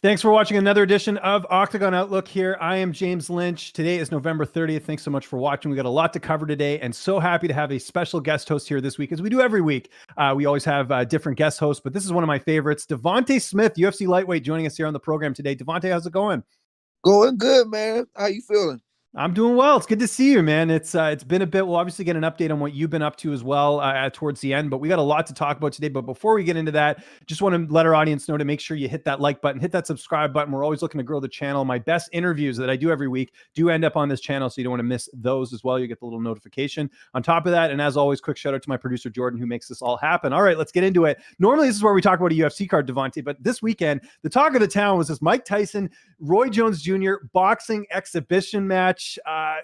Thanks for watching another edition of Octagon Outlook here. I am James Lynch. Today is November 30th. Thanks so much for watching. We got a lot to cover today and so happy to have a special guest host here this week as we do every week. We always have different guest hosts, but this is one of my favorites. Devonte Smith, UFC lightweight, joining us here on the program today. Devonte, how's it going? Going good, man. How you feeling? I'm doing well. It's good to see you, man. It's been a bit. We'll obviously get an update on what you've been up to as well towards the end, but we got a lot to talk about today. But before we get into that, just want to let our audience know to make sure you hit that like button, hit that subscribe button. We're always looking to grow the channel. My best interviews that I do every week do end up on this channel, so you don't want to miss those as well. You get the little notification on top of that. And as always, quick shout out to my producer, Jordan, who makes this all happen. All right, let's get into it. Normally, this is where we talk about a UFC card, Devonte, but this weekend, the talk of the town was this Mike Tyson, Roy Jones Jr. boxing exhibition match. I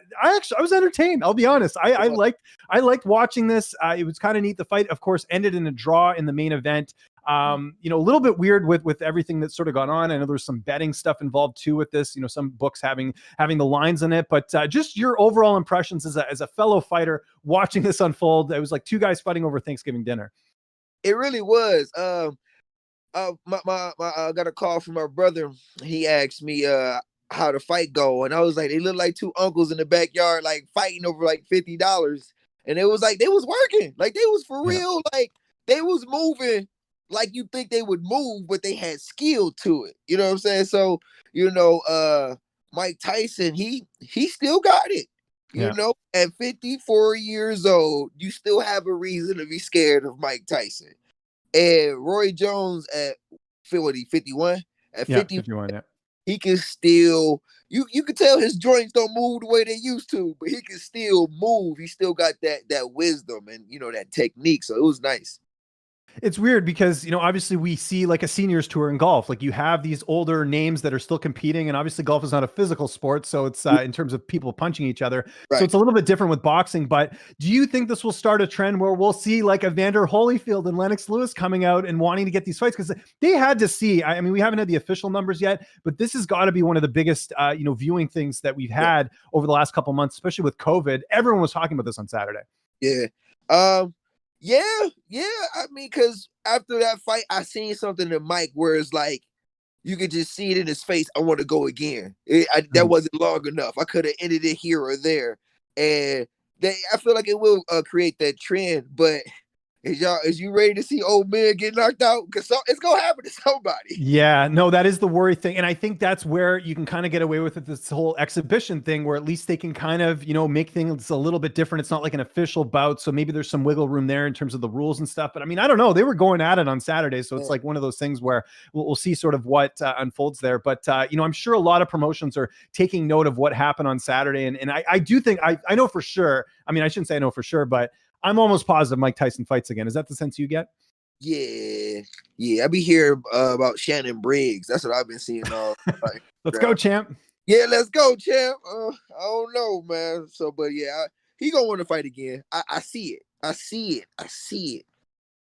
was entertained. I'll be honest. I liked watching this. It was kind of neat. The fight, of course, ended in a draw in the main event. A little bit weird with everything that's sort of gone on. I know there's some betting stuff involved too with this. Some books having the lines in it. But just your overall impressions as a fellow fighter watching this unfold. It was like two guys fighting over Thanksgiving dinner. It really was. I got a call from my brother. He asked me how the fight go, and I was like, they look like two uncles in the backyard, like fighting over like $50, and it was like they was working, like they was for real, like they was moving, like you think they would move, but they had skill to it. You know what I'm saying? So Mike Tyson, he still got it. You know, at 54 years old, you still have a reason to be scared of Mike Tyson. And Roy Jones at 51, at 51, yeah. He can still, you can tell his joints don't move the way they used to, but he can still move. He still got that wisdom and, that technique. So it was nice. It's weird because, obviously we see like a seniors tour in golf. Like you have these older names that are still competing, and obviously golf is not a physical sport. So it's in terms of people punching each other. Right. So it's a little bit different with boxing. But do you think this will start a trend where we'll see like Evander Holyfield and Lennox Lewis coming out and wanting to get these fights? Because they had to see, I mean, we haven't had the official numbers yet, but this has got to be one of the biggest, viewing things that we've had over the last couple of months, especially with COVID. Everyone was talking about this on Saturday. Yeah. I mean, because after that fight, I seen something in Mike where it's like, you could just see it in his face. I want to go again. That wasn't long enough. I could have ended it here or there. And I feel like it will create that trend. But is you ready to see old men get knocked out? Because it's going to happen to somebody. Yeah, no, that is the worry thing. And I think that's where you can kind of get away with it, this whole exhibition thing, where at least they can kind of, make things a little bit different. It's not like an official bout. So maybe there's some wiggle room there in terms of the rules and stuff. But I mean, I don't know. They were going at it on Saturday. So it's like one of those things where we'll see sort of what unfolds there. But, I'm sure a lot of promotions are taking note of what happened on Saturday. And I do think, I know for sure. I mean, I shouldn't say I know for sure, but I'm almost positive Mike Tyson fights again. Is that the sense you get? Yeah. I be hearing about Shannon Briggs. That's what I've been seeing all. Let's go, champ. Yeah, let's go, champ. I don't know, man. So, but yeah, he gonna want to fight again. I see it.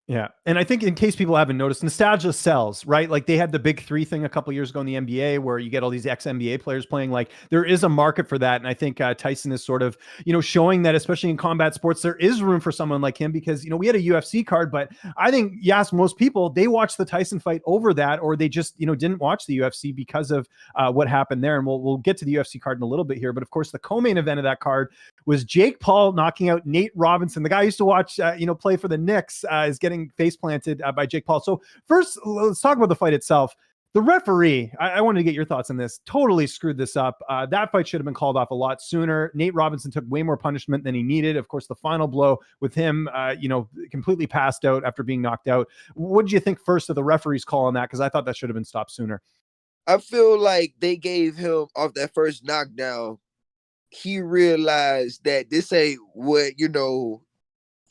Yeah. And I think in case people haven't noticed, nostalgia sells, right? Like they had the big three thing a couple years ago in the NBA where you get all these ex-NBA players playing. Like there is a market for that. And I think Tyson is sort of, showing that, especially in combat sports, there is room for someone like him because, we had a UFC card, but I think you ask most people, they watched the Tyson fight over that, or they just, didn't watch the UFC because of what happened there. And we'll get to the UFC card in a little bit here. But of course, the co-main event of that card was Jake Paul knocking out Nate Robinson. The guy I used to watch, play for the Knicks is getting face planted by Jake Paul. So first, let's talk about the fight itself. The referee, I wanted to get your thoughts on this, totally screwed this up. That fight should have been called off a lot sooner. Nate Robinson took way more punishment than he needed. Of course, the final blow with him, completely passed out after being knocked out. What did you think first of the referee's call on that? Because I thought that should have been stopped sooner. I feel like they gave him off that first knockdown. He realized that this ain't what,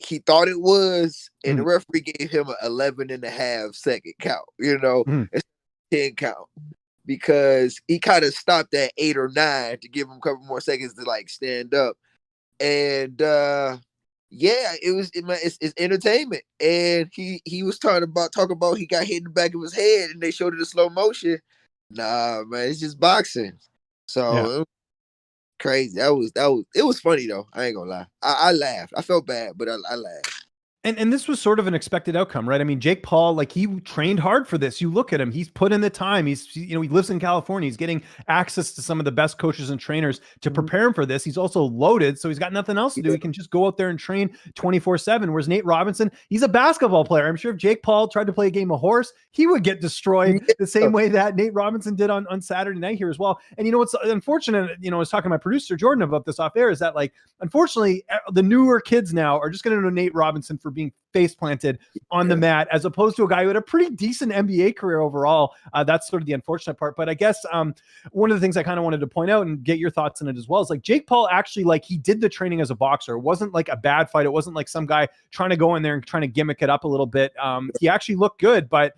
he thought it was, and the referee gave him an 11.5 second count, it's 10 count, because he kind of stopped at 8 or 9 to give him a couple more seconds to like stand up. And it's entertainment. And he was talking about he got hit in the back of his head and they showed it in slow motion. Nah, man, it's just boxing. So crazy. It was funny though. I ain't gonna lie. I laughed. I felt bad, but I laughed. And this was sort of an expected outcome, right? I mean, Jake Paul, like he trained hard for this. You look at him, he's put in the time. He's, you know, he lives in California. He's getting access to some of the best coaches and trainers to prepare him for this. He's also loaded, so he's got nothing else to do. He can just go out there and train 24/7. Whereas Nate Robinson, he's a basketball player. I'm sure if Jake Paul tried to play a game of horse, he would get destroyed the same way that Nate Robinson did on Saturday night here as well. And you know what's unfortunate, you know, I was talking to my producer Jordan about this off air, is that like, unfortunately, the newer kids now are just going to know Nate Robinson for being face planted on the mat, as opposed to a guy who had a pretty decent NBA career overall. That's sort of the unfortunate part. But I guess one of the things I kind of wanted to point out and get your thoughts on it as well is like Jake Paul actually, like, he did the training as a boxer. It wasn't like a bad fight. It wasn't like some guy trying to go in there and trying to gimmick it up a little bit. He actually looked good, but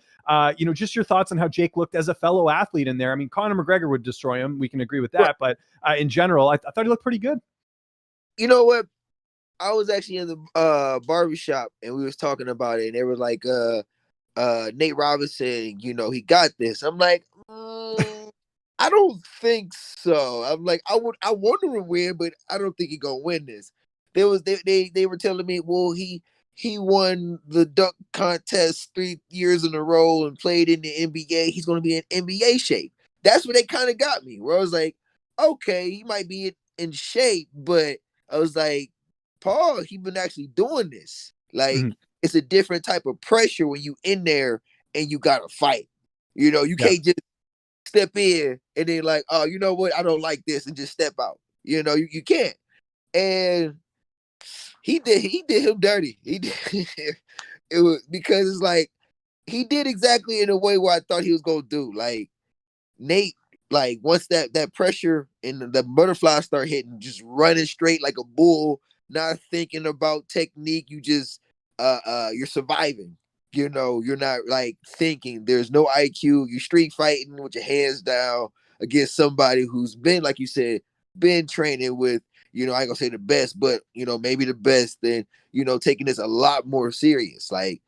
you know, just your thoughts on how Jake looked as a fellow athlete in there. I mean, Conor McGregor would destroy him. We can agree with that. But in general, I thought he looked pretty good. You know what? I was actually in the barbershop and we was talking about it, and they were like, Nate Robinson, you know, he got this. I'm like, I don't think so. I'm like, I want him to win, but I don't think he's gonna win this. They were telling me, well, he won the dunk contest 3 years in a row and played in the NBA. He's gonna be in NBA shape. That's what they kind of got me, where I was like, okay, he might be in shape, but I was like, Paul, he been actually doing this. Like, it's a different type of pressure when you in there and you got to fight. You know, you can't just step in and then like, oh, you know what? I don't like this, and just step out. You know, you can't. And he did him dirty. He did. It was because it's like he did exactly in a way where I thought he was gonna do. Like Nate, like once that pressure and the butterfly start hitting, just running straight like a bull, not thinking about technique. You just you're surviving. You know, you're not like thinking. There's no IQ. You're street fighting with your hands down against somebody who's been, like you said, been training with, you know, I ain't gonna say the best, but you know, maybe the best, then, you know, taking this a lot more serious. Like,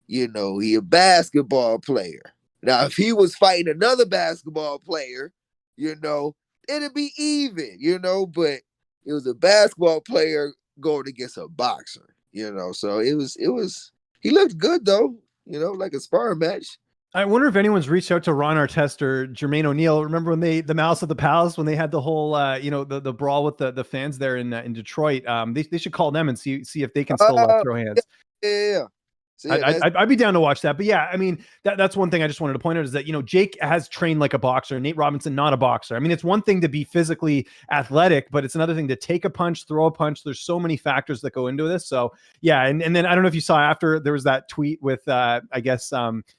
you know, he a basketball player. Now, if he was fighting another basketball player, you know, it'd be even, you know, but it was a basketball player going against a boxer, you know. So it was he looked good though, you know, like a sparring match. I wonder if anyone's reached out to Ron Artest or Jermaine O'Neal. Remember when the Mouse at the Palace, when they had the whole, you know, the brawl with the fans there in Detroit. They should call them and see if they can still throw hands. Yeah. So yeah, I'd be down to watch that. But yeah, I mean, that's one thing I just wanted to point out is that, you know, Jake has trained like a boxer. Nate Robinson, not a boxer. I mean, it's one thing to be physically athletic, but it's another thing to take a punch, throw a punch. There's so many factors that go into this. So yeah. And then I don't know if you saw after there was that tweet with, I guess,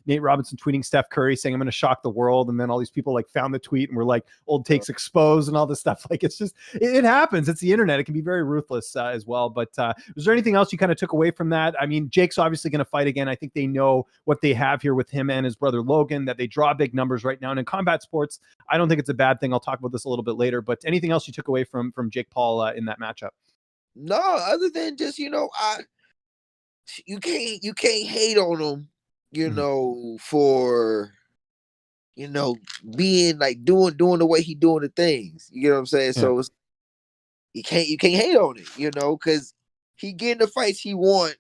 Nate Robinson tweeting Steph Curry saying, I'm going to shock the world. And then all these people like found the tweet and were like, old takes exposed and all this stuff. Like, it's just, it happens. It's the internet. It can be very ruthless as well. But was there anything else you kind of took away from that? I mean, Jake's obviously going to fight again. I think they know what they have here with him and his brother Logan, that they draw big numbers right now. And in combat sports, I don't think it's a bad thing. I'll talk about this a little bit later. But anything else you took away from Jake Paul in that matchup? No, other than just, you know, you can't hate on him, you know, for, you know, being like doing the way he doing the things. You know what I'm saying? Yeah. So it's, you can't hate on it, you know, because he getting the fights he want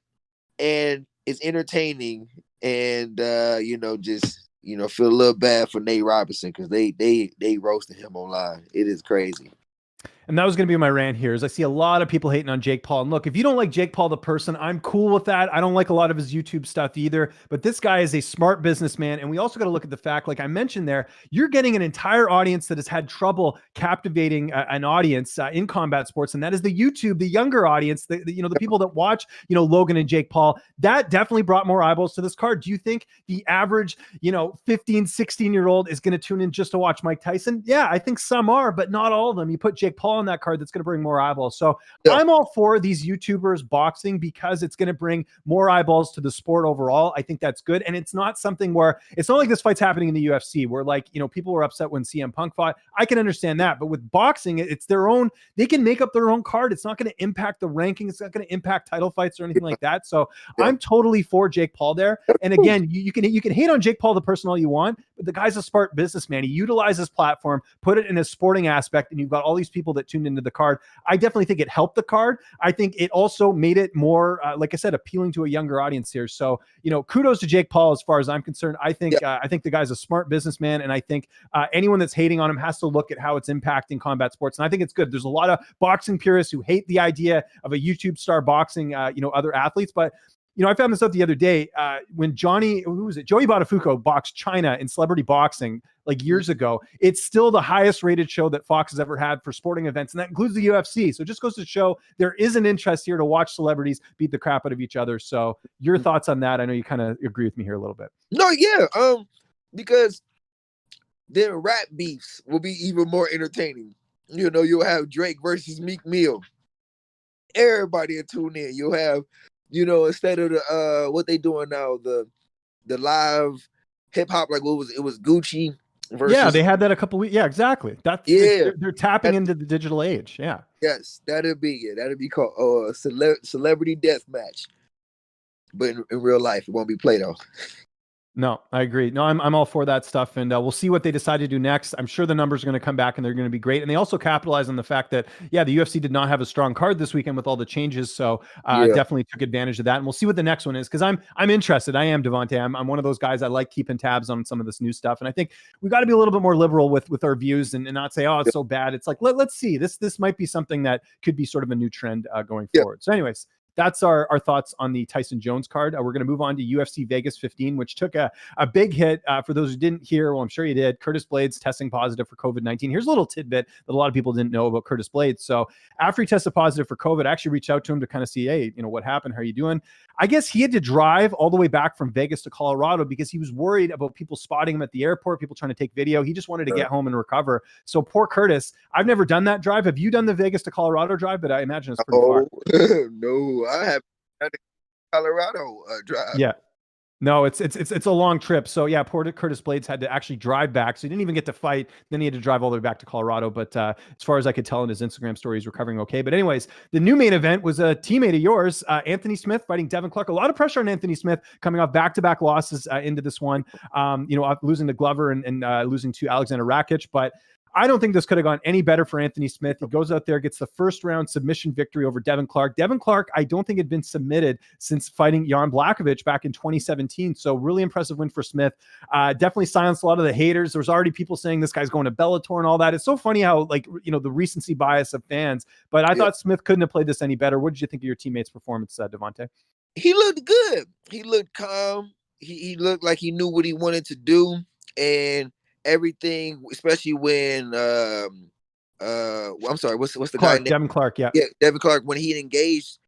and it's entertaining. And you know, just, you know, feel a little bad for Nate Robinson because they roasted him online. It is crazy. And that was going to be my rant here, is I see a lot of people hating on Jake Paul. And look, if you don't like Jake Paul, the person, I'm cool with that. I don't like a lot of his YouTube stuff either, but this guy is a smart businessman. And we also got to look at the fact, like I mentioned there, you're getting an entire audience that has had trouble captivating an audience in combat sports. And that is the younger audience, you know, the people that watch, you know, Logan and Jake Paul. That definitely brought more eyeballs to this card. Do you think the average, you know, 15, 16-year-old is going to tune in just to watch Mike Tyson? Yeah, I think some are, but not all of them. You put Jake Paul on that card, that's going to bring more eyeballs. So yeah. I'm all for these YouTubers boxing because it's going to bring more eyeballs to the sport overall. I think that's good. And it's not something where it's not like this fight's happening in the UFC where, like, you know, people were upset when CM Punk fought. I can understand that. But with boxing, it's their own, they can make up their own card. It's not going to impact the ranking. It's not going to impact title fights or anything like that. So yeah. I'm totally for Jake Paul there. And again, you can hate on Jake Paul, the person, all you want, but but the guy's a smart businessman. He utilized his platform, put it in a sporting aspect, and you've got all these people that tuned into the card. I definitely think it helped the card. I think it also made it more, like I said, appealing to a younger audience here. So, kudos to Jake Paul as far as I'm concerned. I think the guy's a smart businessman, and I think anyone that's hating on him has to look at how it's impacting combat sports. And I think it's good. There's a lot of boxing purists who hate the idea of a YouTube star boxing, other athletes, but I found this out the other day when Joey Buttafuoco boxed China in celebrity boxing like years ago. It's still the highest rated show that Fox has ever had for sporting events, and that includes the UFC. So it just goes to show there is an interest here to watch celebrities beat the crap out of each other. So your thoughts on that? I know you kind of agree with me here a little bit. No, yeah, because then rap beefs will be even more entertaining. You'll have Drake versus Meek Mill. Everybody will tune in. You'll have, instead of the what they doing now, the live hip hop, like it was Gucci versus. Yeah, they had that a couple weeks. Yeah, exactly. They're tapping into the digital age. Yeah. Yes, that'd be it. That'd be called celebrity death match. But in real life, it won't be Play-Doh. No, I agree. No, I'm all for that stuff. And we'll see what they decide to do next. I'm sure the numbers are going to come back and they're going to be great. And they also capitalize on the fact that, the UFC did not have a strong card this weekend with all the changes. So definitely took advantage of that. And we'll see what the next one is, because I'm interested. I am, Devonte. I'm one of those guys. I like keeping tabs on some of this new stuff. And I think we got to be a little bit more liberal with our views and not say, oh, it's so bad. It's like, let's see. This might be something that could be sort of a new trend going forward. So anyways, that's our thoughts on the Tyson Jones card. We're going to move on to UFC Vegas 15, which took a big hit. For those who didn't hear, well, I'm sure you did, Curtis Blades testing positive for COVID-19. Here's a little tidbit that a lot of people didn't know about Curtis Blades. So after he tested positive for COVID, I actually reached out to him to kind of see, hey, what happened? How are you doing? I guess he had to drive all the way back from Vegas to Colorado because he was worried about people spotting him at the airport, people trying to take video. He just wanted to get home and recover. So poor Curtis. I've never done that drive. Have you done the Vegas to Colorado drive? But I imagine it's pretty far. No, I have Colorado drive. Yeah. No, it's a long trip. So yeah, poor Curtis Blades had to actually drive back. So he didn't even get to fight. Then he had to drive all the way back to Colorado. But as far as I could tell in his Instagram story, he's recovering okay. But anyways, the new main event was a teammate of yours, Anthony Smith fighting Devin Clark. A lot of pressure on Anthony Smith coming off back-to-back losses into this one. Losing to Glover and losing to Alexander Rakic. But I don't think this could have gone any better for Anthony Smith. He goes out there, gets the first round submission victory over Devin Clark. Devin Clark, I don't think had been submitted since fighting Jan Blachowicz back in 2017. So really impressive win for Smith. Definitely silenced a lot of the haters. There's already people saying this guy's going to Bellator and all that. It's so funny how the recency bias of fans, but I thought Smith couldn't have played this any better. What did you think of your teammate's performance, Devonte? He looked good. He looked calm. He looked like he knew what he wanted to do. And everything, especially when I'm sorry, what's the guy name? Devin Clark, yeah, Devin Clark, when he engaged,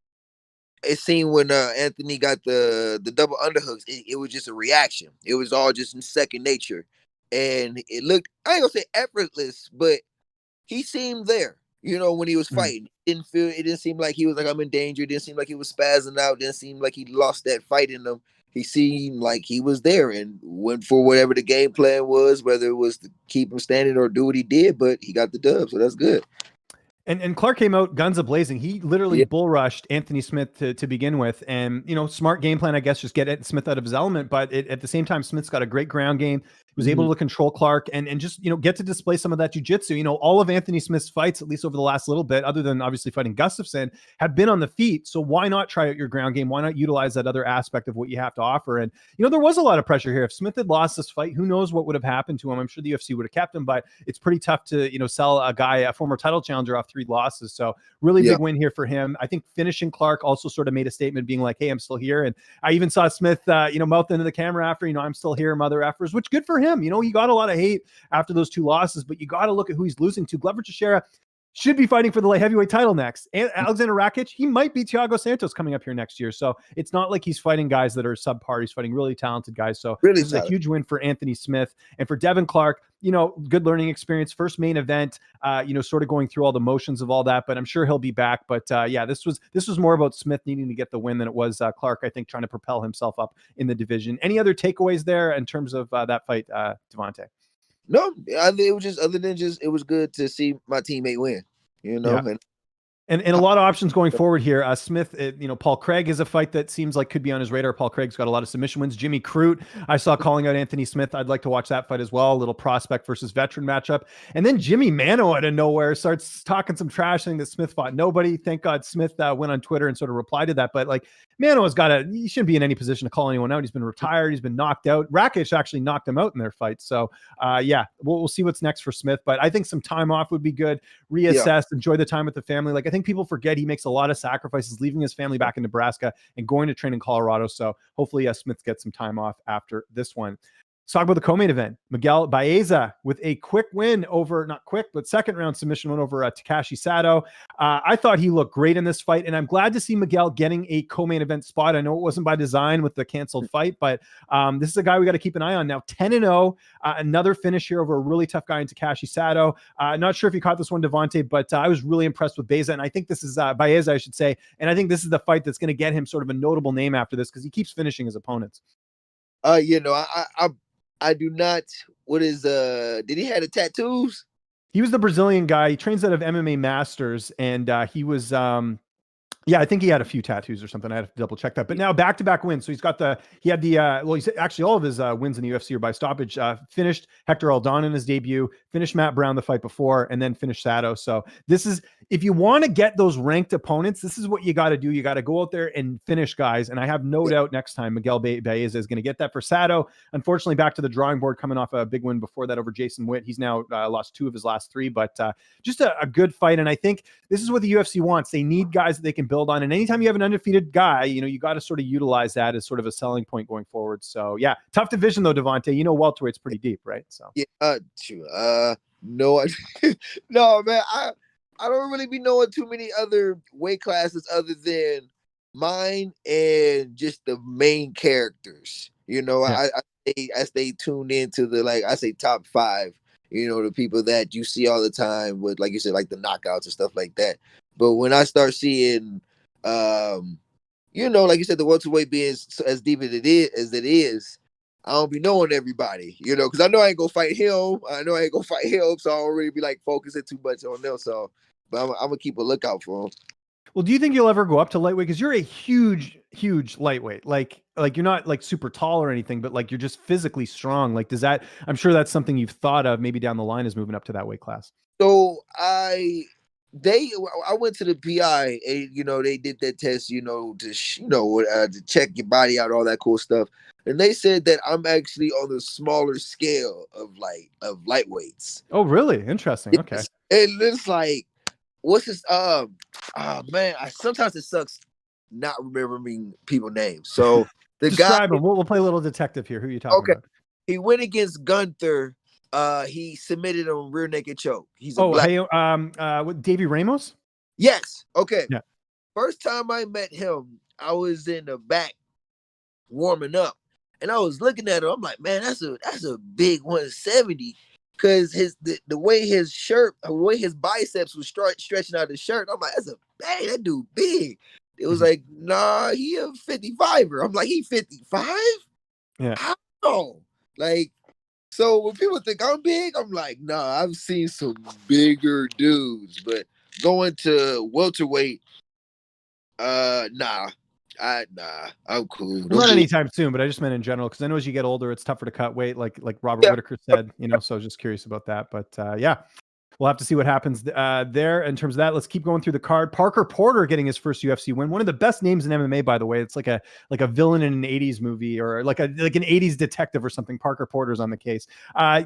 it seemed when Anthony got the double underhooks, it was just a reaction. It was all just in second nature, and it looked, I ain't gonna say effortless, but he seemed there. When he was fighting, it didn't seem like he was like, I'm in danger. It didn't seem like he was spazzing out. It didn't seem like he lost that fight in him. He seemed like he was there and went for whatever the game plan was, whether it was to keep him standing or do what he did, but he got the dub, so that's good. And Clark came out guns a-blazing. He literally bull rushed Anthony Smith to begin with. And, smart game plan, I guess, just get Smith out of his element. But at the same time, Smith's got a great ground game. He was able to control Clark and just, get to display some of that jiu-jitsu. All of Anthony Smith's fights, at least over the last little bit, other than obviously fighting Gustafsson, have been on the feet. So why not try out your ground game? Why not utilize that other aspect of what you have to offer? And, there was a lot of pressure here. If Smith had lost this fight, who knows what would have happened to him? I'm sure the UFC would have kept him, but it's pretty tough to, sell a former title challenger off 3 losses. So really big win here for him. I think finishing Clark also sort of made a statement being like, hey, I'm still here. And I even saw Smith, mouth into the camera after, I'm still here, mother effers, which good for him. He got a lot of hate after those 2 losses, but you got to look at who he's losing to. Glover Teixeira should be fighting for the light heavyweight title next. And Alexander Rakic, he might be Thiago Santos coming up here next year. So it's not like he's fighting guys that are subpar. He's fighting really talented guys. So this is a huge win for Anthony Smith. And for Devin Clark, good learning experience, first main event, sort of going through all the motions of all that, but I'm sure he'll be back. But this was more about Smith needing to get the win than it was Clark, I think, trying to propel himself up in the division. Any other takeaways there in terms of that fight, Devonte? No, I think it was just, other than just, it was good to see my teammate win, and And a lot of options going forward here. Smith, Paul Craig is a fight that seems like could be on his radar. Paul Craig's got a lot of submission wins. Jimmy Crute, I saw calling out Anthony Smith. I'd like to watch that fight as well. A little prospect versus veteran matchup. And then Jimmy Mano out of nowhere starts talking some trash, saying that Smith fought nobody. Thank God Smith went on Twitter and sort of replied to that. But like Mano he shouldn't be in any position to call anyone out. He's been retired. He's been knocked out. Rakic actually knocked him out in their fight. So we'll see what's next for Smith. But I think some time off would be good. Reassess, enjoy the time with the family. Like I think people forget he makes a lot of sacrifices, leaving his family back in Nebraska and going to train in Colorado. So hopefully Smith gets some time off after this one. Let's talk about the co-main event. Miguel Baeza with a quick win over, not quick, but second round submission win over Takashi Sato. I thought he looked great in this fight, and I'm glad to see Miguel getting a co-main event spot. I know it wasn't by design with the canceled fight, but this is a guy we got to keep an eye on now. 10-0, another finish here over a really tough guy in Takashi Sato. Not sure if you caught this one, Devonte, but I was really impressed with Baeza, and I think this is Baeza, I should say, and I think this is the fight that's going to get him sort of a notable name after this because he keeps finishing his opponents. I do not. What is did he have the tattoos? He was the Brazilian guy. He trains out of MMA Masters, and he was I think he had a few tattoos or something. I have to double check that. But now back-to-back wins. So he's actually all of his wins in the UFC are by stoppage. Finished Hector Aldana in his debut, finished Matt Brown the fight before, and then finished Sato. So this is, if you want to get those ranked opponents, this is what you got to do. You got to go out there and finish guys. And I have no doubt next time Miguel Baeza is going to get that for Sato. Unfortunately, back to the drawing board, coming off a big win before that over Jason Witt. He's now lost 2 of his last 3, but just a good fight. And I think this is what the UFC wants. They need guys that they can build on. And anytime you have an undefeated guy, you got to sort of utilize that as sort of a selling point going forward. So yeah, tough division though, Devonte. Welterweight's pretty deep, right? So yeah, no, no, man. I don't really be knowing too many other weight classes other than mine and just the main characters. I stay tuned into the, like I say, top 5. The people that you see all the time with, like you said, like the knockouts and stuff like that. But when I start seeing, like you said, the welterweight being as deep as it is, I don't be knowing everybody, because I know I ain't gonna fight him. So I don't really be like focusing too much on them. So, but I'm gonna keep a lookout for him. Well, do you think you'll ever go up to lightweight? Because you're a huge lightweight. Like you're not like super tall or anything, but like you're just physically strong. Like I'm sure that's something you've thought of maybe down the line is moving up to that weight class. So I went to the PI and, they did that test, to check your body out, all that cool stuff. And they said that I'm actually on the smaller scale of lightweights. Oh, really? Interesting. Okay. And it's like, what's this? Man, sometimes it sucks not remembering people's names. So the Describe him. We'll play a little detective here. Who are you talking about? He went against Gunther. He submitted a rear naked choke. He's with Davey Ramos? Yes. Okay. Yeah. First time I met him, I was in the back warming up, and I was looking at him. I'm like, man, that's a big 170. Because the way his shirt, the way his biceps was stretching out his shirt, I'm like, that dude big. It was like, nah, he a 55er. I'm like, he 55? Yeah. How? Like, so when people think I'm big, I'm like, nah, I've seen some bigger dudes. But going to welterweight, nah, I'm cool. Not anytime soon, but I just meant in general, because I know as you get older, it's tougher to cut weight, like Robert Whitaker said, so I was just curious about that. But we'll have to see what happens there in terms of that. Let's keep going through the card. Parker Porter getting his first UFC win. One of the best names in MMA, by the way. It's like a villain in an 80s movie or like an 80s detective or something. Parker Porter's on the case.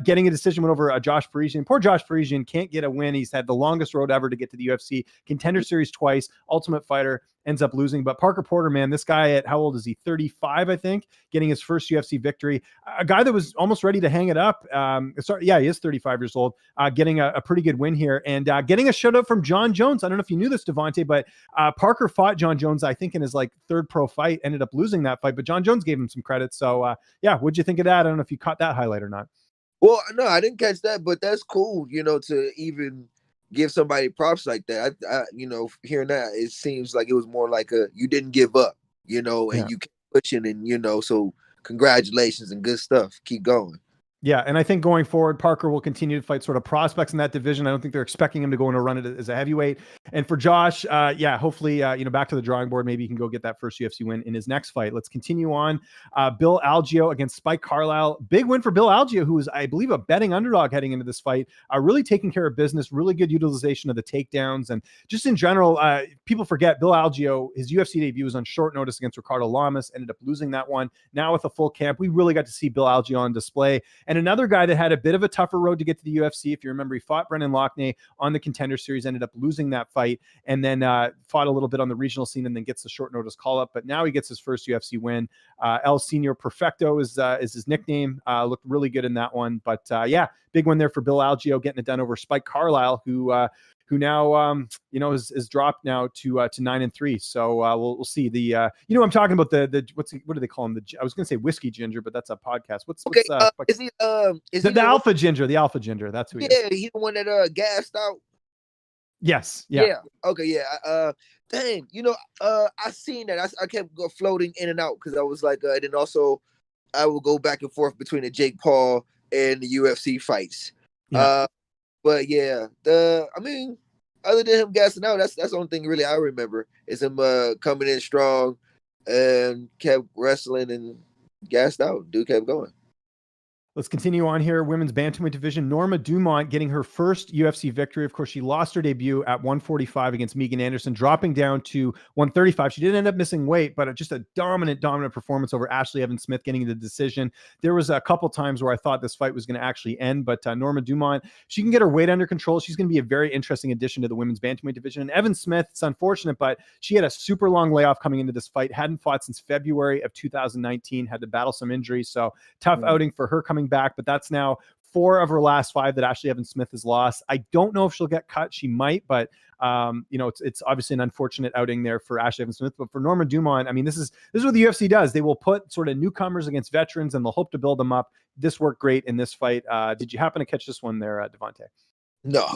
Getting a decision win over Josh Parisian. Poor Josh Parisian can't get a win. He's had the longest road ever to get to the UFC. Contender Series twice. Ultimate Fighter. Ends up losing. But Parker Porter, man, this guy at how old is he? 35, I think, getting his first UFC victory. A guy that was almost ready to hang it up. He is 35 years old, getting a pretty good win here and getting a shutout from John Jones. I don't know if you knew this, Devonte, but Parker fought John Jones, I think, in his like 3rd pro fight, ended up losing that fight, but John Jones gave him some credit. So what'd you think of that? I don't know if you caught that highlight or not. Well, no, I didn't catch that, but that's cool, to even give somebody props like that. I hearing that, it seems like it was more like you didn't give up, and you kept pushing, and so congratulations and good stuff. Keep going. Yeah, and I think going forward, Parker will continue to fight sort of prospects in that division. I don't think they're expecting him to go on a run as a heavyweight. And for Josh, hopefully, back to the drawing board. Maybe he can go get that first UFC win in his next fight. Let's continue on. Bill Algio against Spike Carlisle. Big win for Bill Algio, who is, I believe, a betting underdog heading into this fight. Really taking care of business, really good utilization of the takedowns. And just in general, people forget Bill Algio, his UFC debut was on short notice against Ricardo Lamas, ended up losing that one. Now with a full camp, we really got to see Bill Algio on display. And another guy that had a bit of a tougher road to get to the UFC, if you remember, he fought Brendan Loughnane on the Contender Series, ended up losing that fight, and then fought a little bit on the regional scene and then gets the short notice call up. But now he gets his first UFC win. El Senor Perfecto is his nickname. Looked really good in that one. But big win there for Bill Algio, getting it done over Spike Carlisle, who now is dropped now to 9-3. So we'll see the I'm talking about the what do they call him? I was gonna say Whiskey Ginger, but that's a podcast. Is he the Alpha Ginger? The Alpha Ginger. That's who he is. Yeah, he's the one that gassed out. Yes. Yeah. Okay. Yeah. Dang. I seen that. I kept floating in and out because I was like, and then also I will go back and forth between the Jake Paul and the UFC fights. Yeah. But yeah, other than him gassing out, that's the only thing really I remember is him coming in strong and kept wrestling and gassed out. Dude kept going. Let's continue on here. Women's bantamweight division. Norma Dumont getting her first UFC victory. Of course, she lost her debut at 145 against Megan Anderson, dropping down to 135. She did end up missing weight, but just a dominant performance over Ashley Evans Smith, getting the decision. There was a couple times where I thought this fight was going to actually end, but Norma Dumont, she can get her weight under control. She's going to be a very interesting addition to the women's bantamweight division. And Evan Smith, it's unfortunate, but she had a super long layoff coming into this fight. Hadn't fought since February of 2019. Had to battle some injuries, so tough outing for her coming back, but that's now 4 of her last 5 that Ashley Evans Smith has lost. I don't know if she'll get cut. She might, but it's obviously an unfortunate outing there for Ashley Evans Smith. But for Norma Dumont, I mean, this is what the UFC does. They will put sort of newcomers against veterans, and they'll hope to build them up. This worked great in this fight. Did you happen to catch this one there, Devonte? No.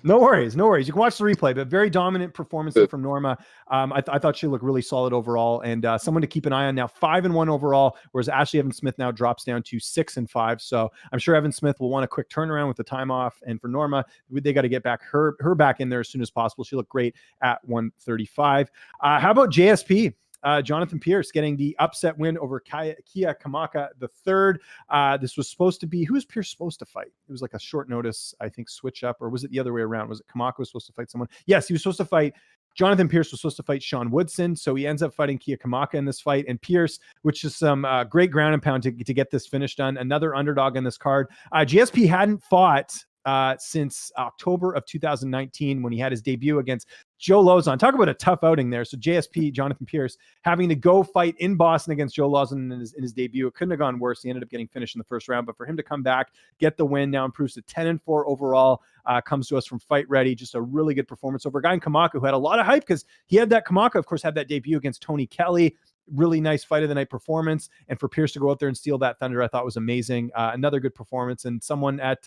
No worries. You can watch the replay, but very dominant performance from Norma. I thought she looked really solid overall, and someone to keep an eye on now. 5-1 overall, whereas Ashley Evans Smith now drops down to 6-5. So I'm sure Evan Smith will want a quick turnaround with the time off. And for Norma, they got to get back her back in there as soon as possible. She looked great at 135. How about JSP? Jonathan Pierce getting the upset win over Kia Kamaka the third. This was supposed to be, who was Pierce supposed to fight? It was like a short notice, I think, switch up, or was it the other way around? Was it Kamaka was supposed to fight someone? Yes, he was supposed to fight. Jonathan Pierce was supposed to fight Sean Woodson, so he ends up fighting Kia Kamaka in this fight. And Pierce, which is some great ground and pound to get this finish done. Another underdog in this card. GSP hadn't fought since October of 2019 when he had his debut against Joe Lozon. Talk about a tough outing there. So JSP, Jonathan Pierce, having to go fight in Boston against Joe Lozon in his debut. It couldn't have gone worse. He ended up getting finished in the first round, but for him to come back, get the win, now improves to 10-4 overall, comes to us from Fight Ready. Just a really good performance over a guy in Kamaka who had a lot of hype because he had that Kamaka, of course, had that debut against Tony Kelly. Really nice fight of the night performance, and for Pierce to go out there and steal that thunder, I thought was amazing. Another good performance, and someone at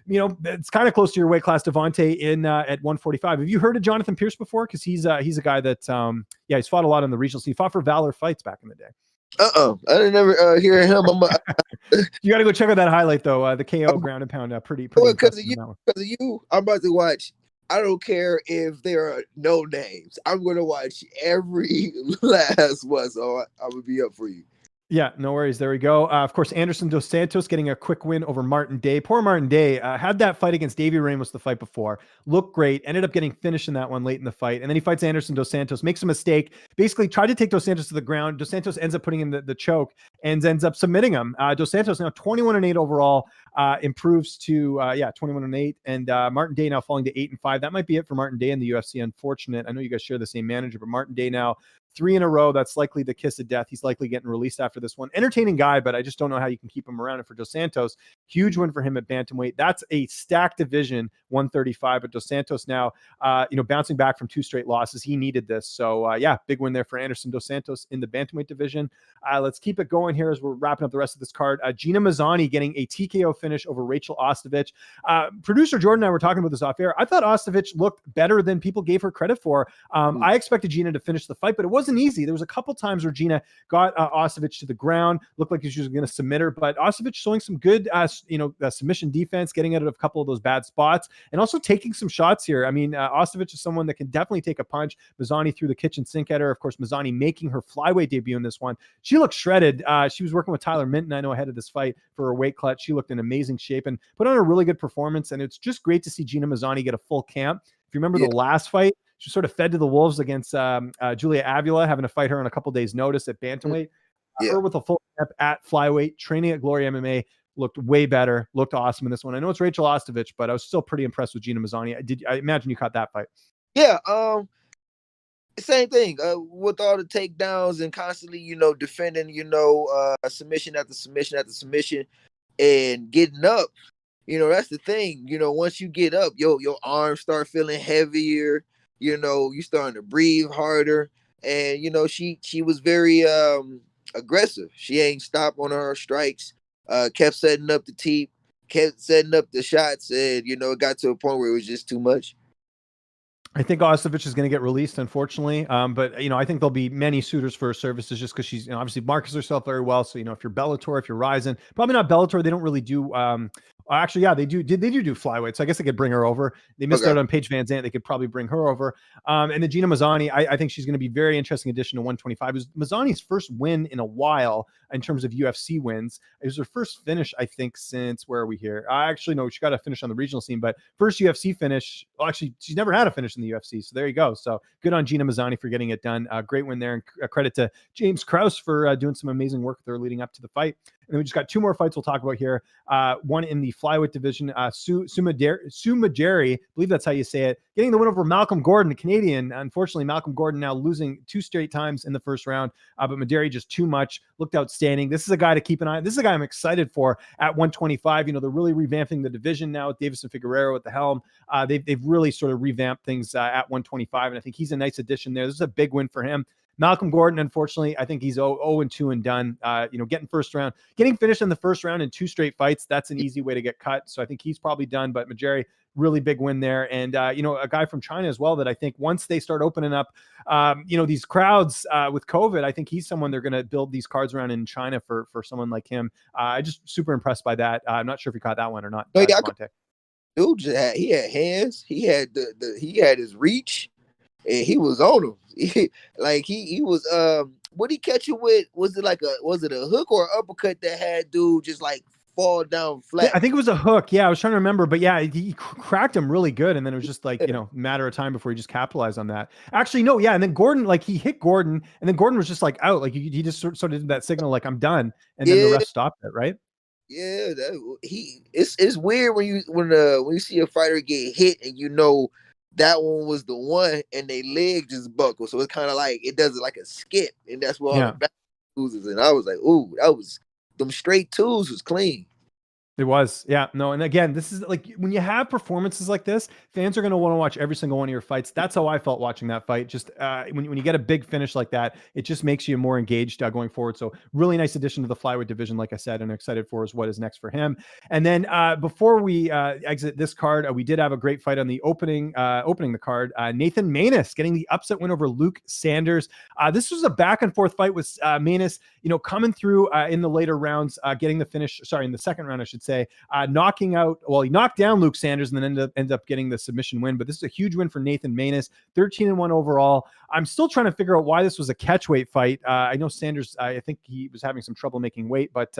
it's kind of close to your weight class, Devonte, in at 145. Have you heard of Jonathan Pierce before? Because he's a guy that he's fought a lot in the regionals. He fought for Valor Fights back in the day. I didn't never hear him. You got to go check out that highlight though. The KO ground and pound, pretty. Because of you, I'm about to watch. I don't care if there are no names. I'm going to watch every last one, so I would be up for you. Yeah, no worries. There we go. Of course, Anderson Dos Santos getting a quick win over Martin Day. Poor Martin Day had that fight against Davey Ramos the fight before. Looked great. Ended up getting finished in that one late in the fight. And then he fights Anderson Dos Santos, makes a mistake, basically tried to take Dos Santos to the ground. Dos Santos ends up putting in the choke and ends up submitting him. Dos Santos now 21-8 overall, improves to 21-8. And Martin Day now falling to 8-5. That might be it for Martin Day in the UFC. Unfortunate. I know you guys share the same manager, but Martin Day now 3 in a row. That's likely the kiss of death. He's likely getting released after this one. Entertaining guy, but I just don't know how you can keep him around. And for Dos Santos, huge win for him at bantamweight. That's a stacked division, 135. But Dos Santos now, bouncing back from 2 straight losses. He needed this. So big win there for Anderson Dos Santos in the bantamweight division. Let's keep it going here as we're wrapping up the rest of this card. Gina Mazzani getting a TKO finish over Rachel Osteovich. Producer Jordan and I were talking about this off air. I thought Osteovich looked better than people gave her credit for. I expected Gina to finish the fight, but it wasn't wasn't easy. There was a couple times where Gina got Osteovich to the ground, looked like she was going to submit her, but Osteovich showing some good, submission defense, getting out of a couple of those bad spots, and also taking some shots here. I mean, Osteovich is someone that can definitely take a punch. Mazzani threw the kitchen sink at her. Of course, Mazzani making her flyweight debut in this one. She looked shredded. She was working with Tyler Minton, I know, ahead of this fight for her weight cut. She looked in amazing shape and put on a really good performance. And it's just great to see Gina Mazzani get a full camp. If you remember the last fight, she sort of fed to the wolves against Julia Avila, having to fight her on a couple days' notice at bantamweight. Her with a full camp at flyweight, training at Glory MMA, looked way better, looked awesome in this one. I know it's Rachel Osteovich, but I was still pretty impressed with Gina Mazzani. I imagine you caught that fight. Yeah, same thing. With all the takedowns and constantly, defending, submission after submission after submission, and getting up. That's the thing. Once you get up, your arms start feeling heavier. You starting to breathe harder, and she was very aggressive. She ain't stopped on her strikes. Kept setting up the teep, kept setting up the shots, and it got to a point where it was just too much. I think Osteovich is going to get released, unfortunately. But I think there'll be many suitors for her services just because she's obviously markets herself very well. So, if you're Bellator, if you're Ryzen, probably not Bellator, they don't really do. Actually, yeah, they do. They do flyweight. So I guess they could bring her over. They missed out on Paige Van Zandt. They could probably bring her over. And then Gina Mazzani, I think she's going to be very interesting addition to 125. It was Mazzani's first win in a while in terms of UFC wins. It was her first finish, I think, since where are we here? Actually, no, she got a finish on the regional scene, but first UFC finish. Well, actually, she's never had a finish in the UFC. So there you go. So good on Gina Mazzani for getting it done. Great win there. And credit to James Krause for doing some amazing work there leading up to the fight. And then we just got two more fights we'll talk about here. One in the flyweight division, Sumajeri, I believe that's how you say it, getting the win over Malcolm Gordon, a Canadian. Unfortunately, Malcolm Gordon now losing 2 straight times in the first round, but Maderi just too much, looked outstanding. This is a guy to keep an eye on. This is a guy I'm excited for at 125. They're really revamping the division now with Davison Figueiredo at the helm. They've really sort of revamped things at 125, and I think he's a nice addition there. This is a big win for him. Malcolm Gordon, unfortunately, I think he's 0-2 and done. Getting finished in the first round in 2 straight fights, that's an easy way to get cut. So I think he's probably done, but Majeri, really big win there. And, a guy from China as well that I think once they start opening up, these crowds with COVID, I think he's someone they're going to build these cards around in China for someone like him. I just super impressed by that. I'm not sure if you caught that one or not. Dude, he had hands. He had he had his reach. And he was on him. He was what he catch you with? Was it a hook or an uppercut that had dude just like fall down flat? I think it was a hook. Yeah, I was trying to remember, but yeah, he cracked him really good, and then it was just like matter of time before he just capitalized on that. Actually, no, yeah, and then Gordon, he hit Gordon, and then Gordon was just like out, like he just sort of did that signal, like I'm done, and then the ref stopped it, right? Yeah, it's weird when you see a fighter get hit and that one was the one, and they leg just buckle. So it's kind of like it does it like a skip, and that's where all the back loses. And I was like, ooh, that was them straight twos was clean. It was, yeah, no, and again, this is like when you have performances like this, fans are going to want to watch every single one of your fights. That's how I felt watching that fight. Just when you get a big finish like that, it just makes you more engaged going forward. So really nice addition to the flyweight division, like I said, and I'm excited for what is next for him. And then before we exit this card, we did have a great fight on the opening the card. Nathan Maness getting the upset win over Luke Sanders. This was a back and forth fight with Maness, coming through in the later rounds, getting the finish. Sorry, in the second round, I should say, he knocked down Luke Sanders and then ended up getting the submission win. But this is a huge win for Nathan Maness, 13-1 overall. I'm still trying to figure out why this was a catchweight fight. I know Sanders, I think he was having some trouble making weight, but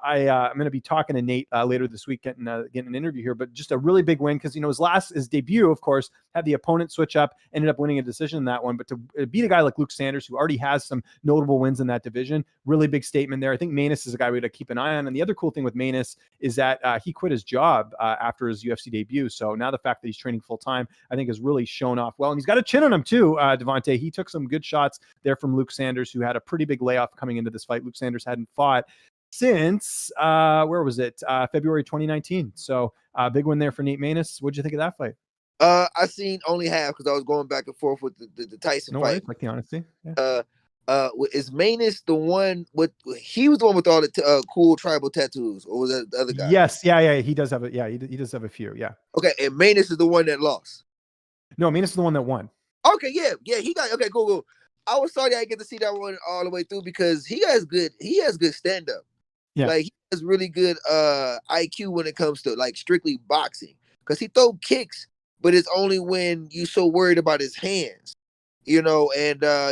I'm going to be talking to Nate later this week, getting an interview here. But just a really big win because his debut, of course, had the opponent switch up, ended up winning a decision in that one. But to beat a guy like Luke Sanders, who already has some notable wins in that division, really big statement there. I think Maness is a guy we got to keep an eye on. And the other cool thing with Maness is that he quit his job after his UFC debut. So now the fact that he's training full time, I think, has really shown off well. And he's got a chin on him too, Devonte. He took some good shots there from Luke Sanders, who had a pretty big layoff coming into this fight. Luke Sanders hadn't fought since February 2019. So big win there for Nate Maness. What'd you think of that fight? I seen only half because I was going back and forth with the Tyson fight. Like the honesty. Yeah. Is Maness the one he was the one with all the cool tribal tattoos, or was that the other guy? Yes, yeah, he does have he does have a few, yeah. Okay, and Maness is the one that lost. No, Maness is the one that won. Okay, yeah, he got okay, cool. I was sorry I didn't get to see that one all the way through because he has good stand up. Yeah. Like he has really good IQ when it comes to like strictly boxing. Because he throw kicks, but it's only when you so worried about his hands. And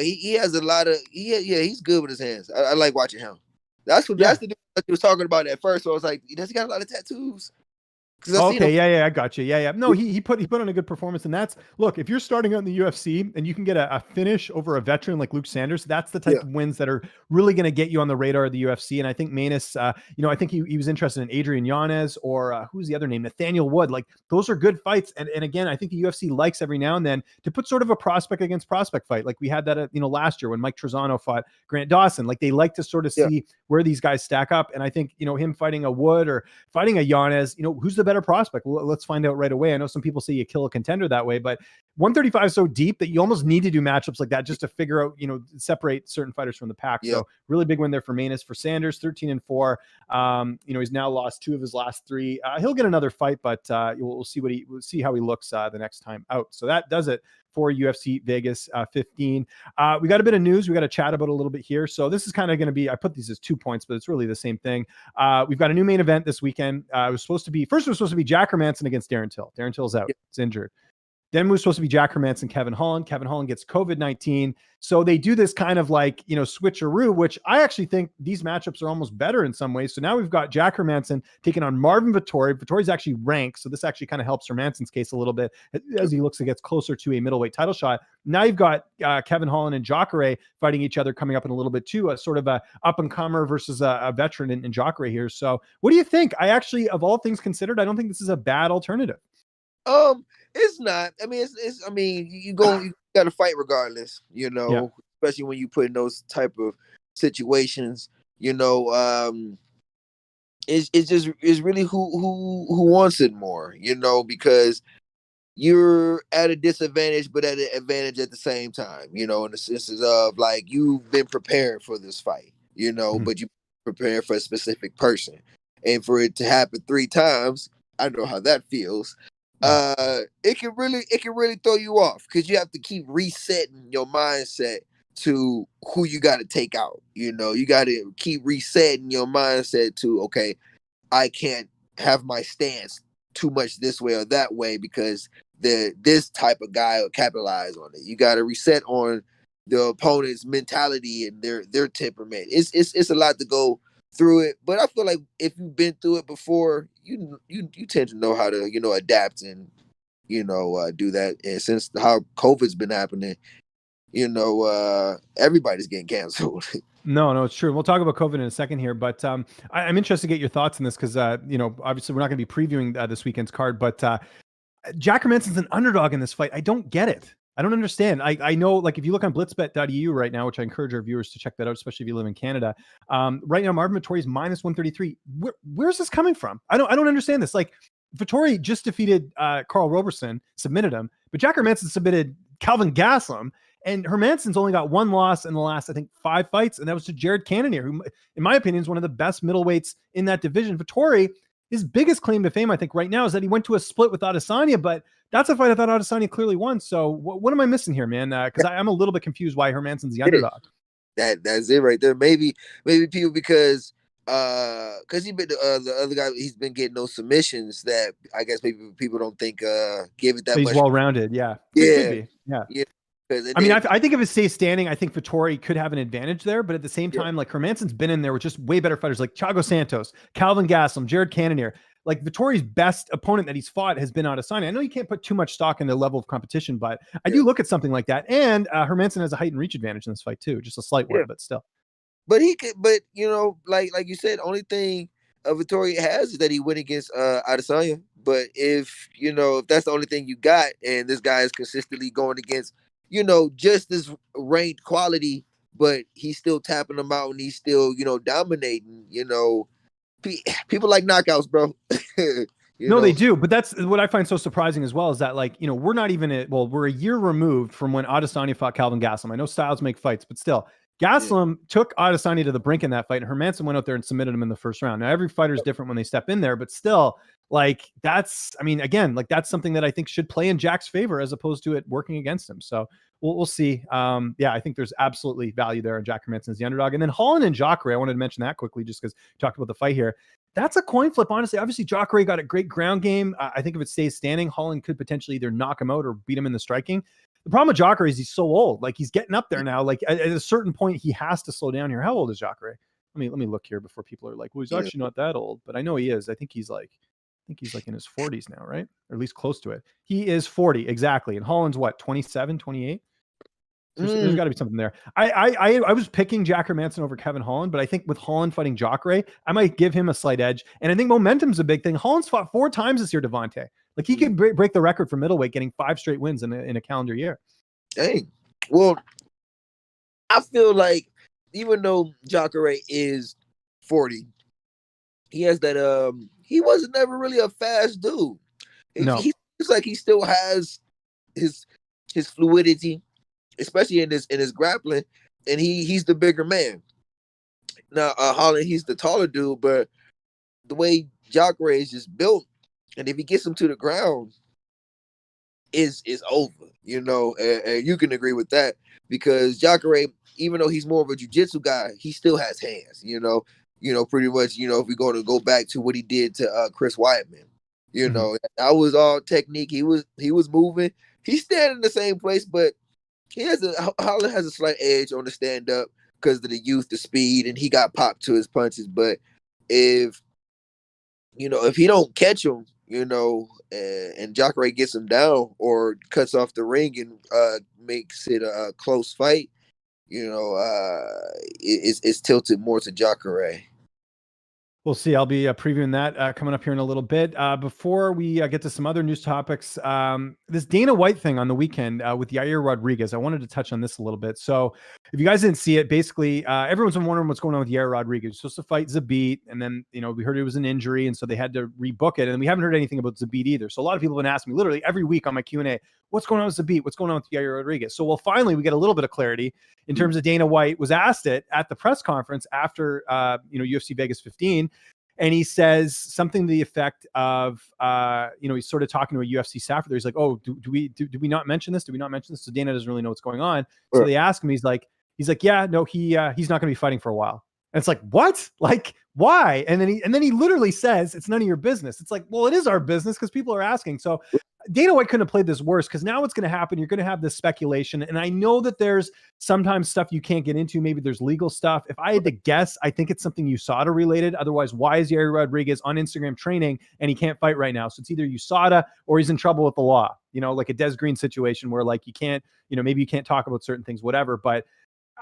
he has a lot of he's good with his hands. I like watching him. That's the dude that he was talking about at first. So I was like, does he got a lot of tattoos? Okay, I got you. Yeah. No, he put on a good performance, and that's look. If you're starting out in the UFC and you can get a finish over a veteran like Luke Sanders, that's the type of wins that are really going to get you on the radar of the UFC. And I think Manus, I think he was interested in Adrian Yanez or who's the other name, Nathaniel Wood. Like those are good fights. And again, I think the UFC likes every now and then to put sort of a prospect against prospect fight, like we had that last year when Mike Trezano fought Grant Dawson. Like they like to sort of see where these guys stack up. And I think him fighting a Wood or fighting a Yanez, who's the better prospect? Well, let's find out right away. I know some people say you kill a contender that way, but 135 is so deep that you almost need to do matchups like that just to figure out, separate certain fighters from the pack. So really big win there for Manus. For Sanders, 13-4. He's now lost 2 of his last 3. He'll get another fight, but we'll see how he looks the next time out. So that does it for UFC Vegas 15. We got a bit of news we got to chat about a little bit here. So this is kind of going to be, I put these as 2 points, but it's really the same thing. We've got a new main event this weekend. It was supposed to be Jack Hermansson against Darren Till. Darren Till's out. It's injured. Then it was supposed to be Jack Hermansson, Kevin Holland. Kevin Holland gets COVID-19. So they do this kind of like, switcheroo, which I actually think these matchups are almost better in some ways. So now we've got Jack Hermansson taking on Marvin Vettori. Vettori's actually ranked. So this actually kind of helps Hermansson's case a little bit as he looks to get closer to a middleweight title shot. Now you've got Kevin Holland and Jacare fighting each other coming up in a little bit too, a sort of a up and comer versus a veteran in Jacare here. So what do you think? I actually, of all things considered, I don't think this is a bad alternative. It's not. I mean, you got to fight regardless, especially when you put in those type of situations, it's really who wants it more, because you're at a disadvantage, but at an advantage at the same time, in the senses of like, you've been prepared for this fight, but you prepared for a specific person, and for it to happen 3 times, I know how that feels. It can really throw you off because you have to keep resetting your mindset to who you got to take out. You got to keep resetting your mindset to, okay, I can't have my stance too much this way or that way because this type of guy will capitalize on it. You got to reset on the opponent's mentality and their temperament. It's a lot to go through it, but I feel like if you've been through it before, you tend to know how to adapt and do that. And since how COVID's been happening, everybody's getting canceled. No, it's true. We'll talk about COVID in a second here, but I'm interested to get your thoughts on this because obviously we're not going to be previewing this weekend's card, but Jack Hermansson's an underdog in this fight. I don't get it. I don't understand. I know, like, if you look on blitzbet.eu right now, which I encourage our viewers to check that out, especially if you live in Canada. Right now, Marvin Vettori is minus 133. Where's this coming from? I don't understand this. Like, Vettori just defeated Carl Roberson, submitted him, but Jack Hermansson submitted Calvin Gaslam, and Hermansson's only got 1 loss in the last, I think, 5 fights, and that was to Jared Cannonier, who, in my opinion, is one of the best middleweights in that division. Vettori, his biggest claim to fame, I think, right now is that he went to a split with Adesanya, but that's a fight I thought Adesanya clearly won. So what am I missing here, man? Because I'm a little bit confused why Hermansson's the underdog. That's it right there. Maybe people because he been the other guy, he's been getting those submissions that I guess maybe people don't think give it that he's much. Well rounded, yeah. I mean, I think if it stays standing, I think Vettori could have an advantage there. But at the same time, like Hermansson's been in there with just way better fighters like Thiago Santos, Calvin Gaslam, Jared Cannonier. Like Vettori's best opponent that he's fought has been Adesanya. I know you can't put too much stock in the level of competition, but I do look at something like that. And Hermansson has a height and reach advantage in this fight too, just a slight one, but still. But he could, like you said, only thing Vettori has is that he went against Adesanya. But if that's the only thing you got, and this guy is consistently going against, just this ranked quality, but he's still tapping them out and he's still, dominating, people like knockouts, bro. They do. But that's what I find so surprising as well is that, like, we're not even we're a year removed from when Adesanya fought Calvin Gaslam. I know styles make fights, but still, Gastelum took Adesanya to the brink in that fight, and Hermansson went out there and submitted him in the first round. Now, every fighter is different when they step in there, but still, like, that's, I mean, again, like, that's something that I think should play in Jack's favor as opposed to it working against him. So we'll see. Yeah, I think there's absolutely value there, and Jack Hermansson is the underdog. And then Holland and Jacare, I wanted to mention that quickly just because we talked about the fight here. That's a coin flip, honestly. Obviously, Jacare got a great ground game. I think if it stays standing, Holland could potentially either knock him out or beat him in the striking. The problem with Jacare is he's so old. Like, he's getting up there now. Like, at a certain point, he has to slow down here. How old is Jacare? Let me look here before people are like, well, he's actually not that old. But I know he is. I think he's like in his 40s now, right? Or at least close to it. He is 40, exactly. And Holland's what, 27, 28? There's got to be something there. I was picking Jack Hermansson over Kevin Holland, but I think with Holland fighting Jacare, I might give him a slight edge. And I think momentum's a big thing. Holland's fought 4 times this year, Devonte. Like, he could break the record for middleweight, getting 5 straight wins in a calendar year. Dang. Well, I feel like even though Jacare is 40, he has that he wasn't never really a fast dude. No. He looks like he still has his fluidity, especially in his grappling, and he's the bigger man. Now Holland, he's the taller dude, but the way Jacare is just built, and if he gets him to the ground, is over, you know, and you can agree with that, because Jacare, even though he's more of a jiu-jitsu guy, he still has hands, you know, pretty much, you know, if we're going to go back to what he did to Chris Weidman, you know, that was all technique. He was moving. He's standing in the same place, but Holland has a slight edge on the stand-up because of the youth, the speed, and he got popped to his punches. But if he don't catch him, you know, and Jacare gets him down or cuts off the ring and makes it a close fight, you know, it's tilted more to Jacare. We'll see. I'll be previewing that coming up here in a little bit. Before we get to some other news topics, this Dana White thing on the weekend with Yair Rodriguez, I wanted to touch on this a little bit. So if you guys didn't see it, basically everyone's been wondering what's going on with Yair Rodriguez. He was supposed to fight Zabit, and then, you know, we heard it was an injury, and so they had to rebook it, and we haven't heard anything about Zabit either. So a lot of people have been asking me literally every week on my Q&A, what's going on with Zabit? What's going on with Yair Rodriguez? So, well, finally we get a little bit of clarity in terms of Dana White was asked it at the press conference after UFC Vegas 15. And he says something to the effect of, he's sort of talking to a UFC staffer there. He's like, oh, do we not mention this? Do we not mention this? So Dana doesn't really know what's going on. So they ask him, he's like, yeah, no, he's not going to be fighting for a while. And it's like, what? Like, why? And then he literally says, it's none of your business. It's like, well, it is our business because people are asking. So Dana White couldn't have played this worse, because now what's going to happen, you're going to have this speculation. And I know that there's sometimes stuff you can't get into. Maybe there's legal stuff. If I had to guess, I think it's something USADA related. Otherwise, why is Yair Rodriguez on Instagram training and he can't fight right now? So it's either USADA or he's in trouble with the law, you know, like a Des Green situation where, like, you can't, you know, maybe you can't talk about certain things, whatever. But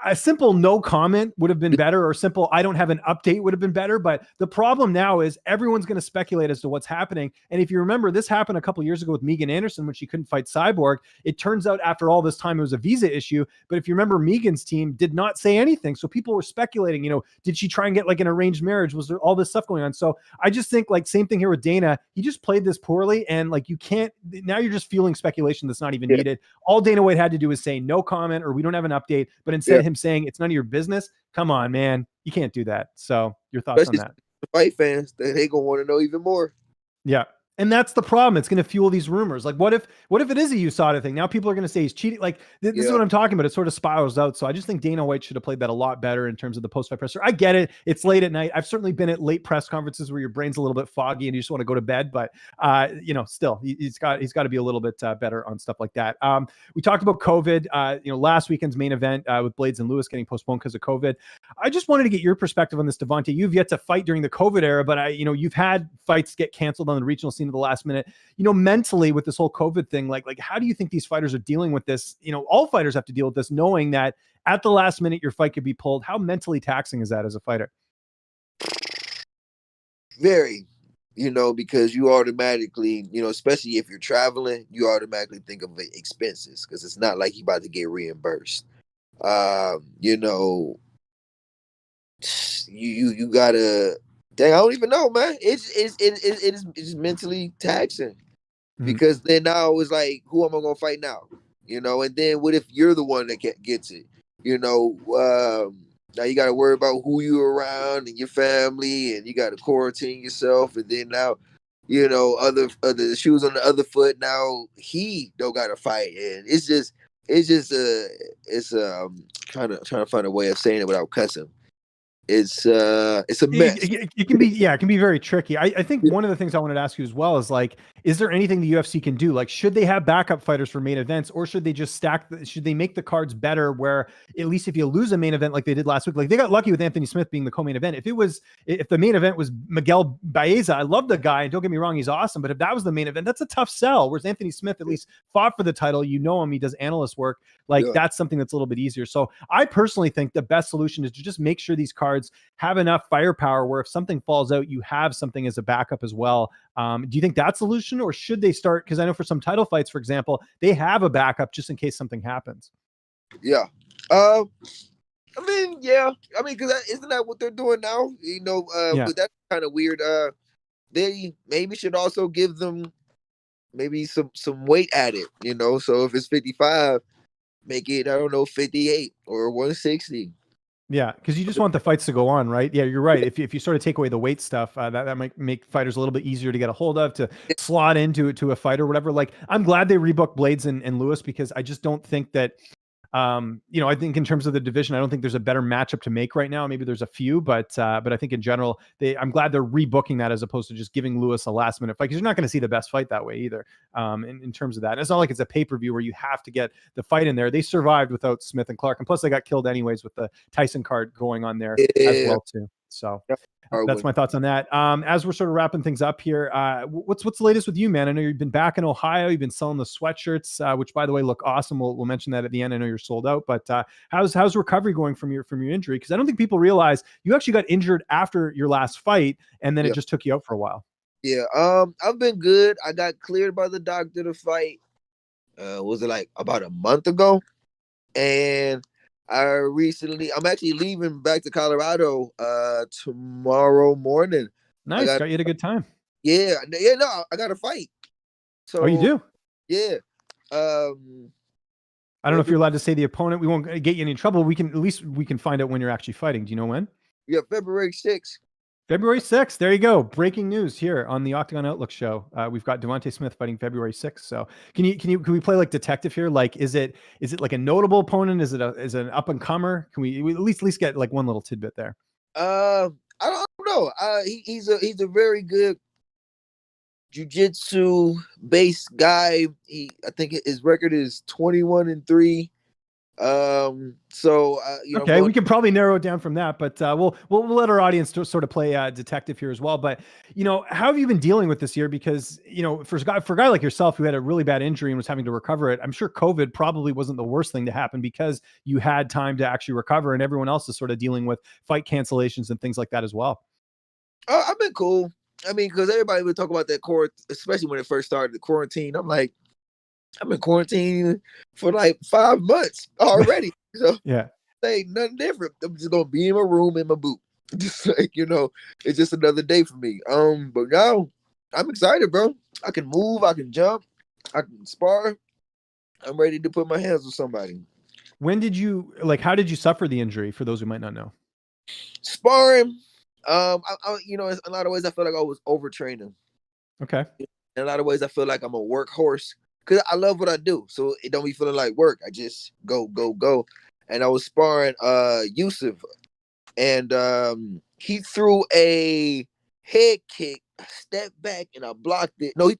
a simple no comment would have been better, or simple I don't have an update would have been better. But the problem now is everyone's going to speculate as to what's happening. And if you remember, this happened a couple years ago with Megan Anderson when she couldn't fight Cyborg. It turns out after all this time, it was a visa issue. But if you remember, Megan's team did not say anything. So people were speculating, you know, did she try and get like an arranged marriage? Was there all this stuff going on? So I just think, like, same thing here with Dana. He just played this poorly. And like, you can't, now you're just fueling speculation that's not even needed. All Dana White had to do is say no comment, or we don't have an update. But instead him saying it's none of your business. Come on, man. You can't do that. So your thoughts on that? Fight fans, they gonna want to know even more. Yeah. And that's the problem. It's going to fuel these rumors. Like, what if it is a USADA thing? Now people are going to say he's cheating. Like, this is what I'm talking about. It sort of spirals out. So I just think Dana White should have played that a lot better in terms of the post-fight presser. I get it. It's late at night. I've certainly been at late press conferences where your brain's a little bit foggy and you just want to go to bed. But, still, he's got to be a little bit better on stuff like that. We talked about COVID, last weekend's main event with Blades and Lewis getting postponed because of COVID. I just wanted to get your perspective on this, Devonte. You've yet to fight during the COVID era, but you've had fights get canceled on the regional scene at the last minute. Mentally with this whole COVID thing, like how do you think these fighters are dealing with this? All fighters have to deal with this, knowing that at the last minute your fight could be pulled. How mentally taxing is that as a fighter? Very, because you automatically, especially if you're traveling, you automatically think of expenses, because it's not like you're about to get reimbursed. You gotta. Dang, I don't even know, man. It's mentally taxing, because then now it's like, who am I gonna fight now? And then what if you're the one that gets it? Now you got to worry about who you're around and your family, and you got to quarantine yourself. And then now, other shoes on the other foot. Now he don't got to fight, and it's kind of trying to find a way of saying it without cussing. It's a mess. It can be very tricky. I think one of the things I wanted to ask you as well is like, is there anything the UFC can do? Like, should they have backup fighters for main events, or should they just should they make the cards better where at least if you lose a main event like they did last week, like they got lucky with Anthony Smith being the co-main event. If the main event was Miguel Baeza, I love the guy, and don't get me wrong, he's awesome, but if that was the main event, that's a tough sell. Whereas Anthony Smith at least fought for the title, him, he does analyst work. Like that's something that's a little bit easier. So I personally think the best solution is to just make sure these cards have enough firepower where if something falls out, you have something as a backup as well. Do you think that's the solution, or should they start? Because I know for some title fights, for example, they have a backup just in case something happens. Yeah. Because isn't that what they're doing now? But that's kind of weird. They maybe should also give them maybe some weight added, so if it's 55, make it, 58 or 160. Yeah, because you just want the fights to go on, right? Yeah, you're right. If you sort of take away the weight stuff, that might make fighters a little bit easier to get a hold of, to slot into a fight or whatever. Like, I'm glad they rebooked Blades and Lewis, because I just don't think that, I think in terms of the division, I don't think there's a better matchup to make right now. Maybe there's a few, but I think in general, I'm glad they're rebooking that as opposed to just giving Lewis a last minute fight, because you're not going to see the best fight that way either. In terms of that, and it's not like it's a pay-per-view where you have to get the fight in there. They survived without Smith and Clark, and plus they got killed anyways with the Tyson card going on there as well too. So that's my thoughts on that. As we're sort of wrapping things up here, what's the latest with you, man? I know you've been back in Ohio. You've been selling the sweatshirts, which by the way look awesome. We'll mention that at the end. I know you're sold out, but how's recovery going from your injury? Because I don't think people realize you actually got injured after your last fight, and then it just took you out for a while. Yeah, I've been good. I got cleared by the doctor to fight. Was it like about a month ago? And I'm actually leaving back to Colorado tomorrow morning. Nice. Got you had a good time. Yeah, no, I got a fight. So you do? Yeah. I don't know if you're allowed to say the opponent. We won't get you in any trouble. We can find out when you're actually fighting. Do you know when? Yeah, February 6th. February 6th. There you go. Breaking news here on the Octagon Outlook show. We've got Devonte Smith fighting February 6th. So can we play like detective here? Like, is it like a notable opponent? Is it an up and comer? Can we at least get like one little tidbit there? I don't know. He's a very good jiu-jitsu based guy. I think his record is 21-3. Okay, we can probably narrow it down from that, but we'll let our audience sort of play detective here as well. But how have you been dealing with this year? Because for a guy like yourself who had a really bad injury and was having to recover it, I'm sure COVID probably wasn't the worst thing to happen, because you had time to actually recover, and everyone else is sort of dealing with fight cancellations and things like that as well. I've been cool. I mean, because everybody would talk about that especially when it first started, the quarantine. I'm like, I've been quarantined for like 5 months already. So yeah, ain't nothing different. I'm just gonna be in my room in my boot. Just like, it's just another day for me. But now I'm excited, bro. I can move, I can jump, I can spar. I'm ready to put my hands on somebody. When did you how did you suffer the injury, for those who might not know? Sparring. In a lot of ways I feel like I was overtraining. Okay. In a lot of ways I feel like I'm a workhorse, because I love what I do. So it don't be feeling like work. I just go. And I was sparring Yusuf, and he threw a head kick. I stepped back and I blocked it. No, he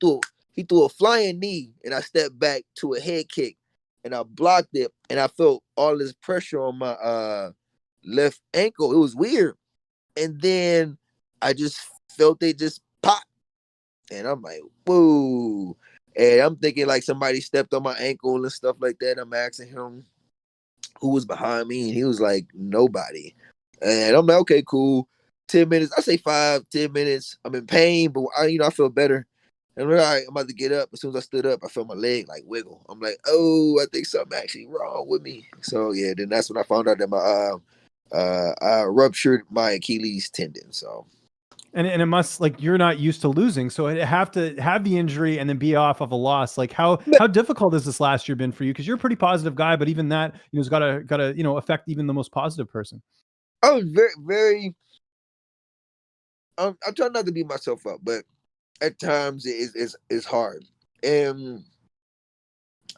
threw a flying knee, and I stepped back to a head kick and I blocked it, and I felt all this pressure on my left ankle. It was weird. And then I just felt it just pop. And I'm like, whoa. And I'm thinking like somebody stepped on my ankle and stuff like that. I'm asking him who was behind me, and he was like, nobody. And I'm like, okay, cool. 10 minutes. I say 5-10 minutes. I'm in pain, but I feel better. And I'm like, all right, I'm about to get up. As soon as I stood up, I felt my leg like wiggle. I'm like, oh, I think something actually wrong with me. So yeah, then that's when I found out that my I ruptured my Achilles tendon. So And it must, like, you're not used to losing, so it have to have the injury and then be off of a loss. Like, how difficult has this last year been for you? Because you're a pretty positive guy, but even that, has gotta affect even the most positive person. I was very, very. I'm trying not to beat myself up, but at times it's hard, and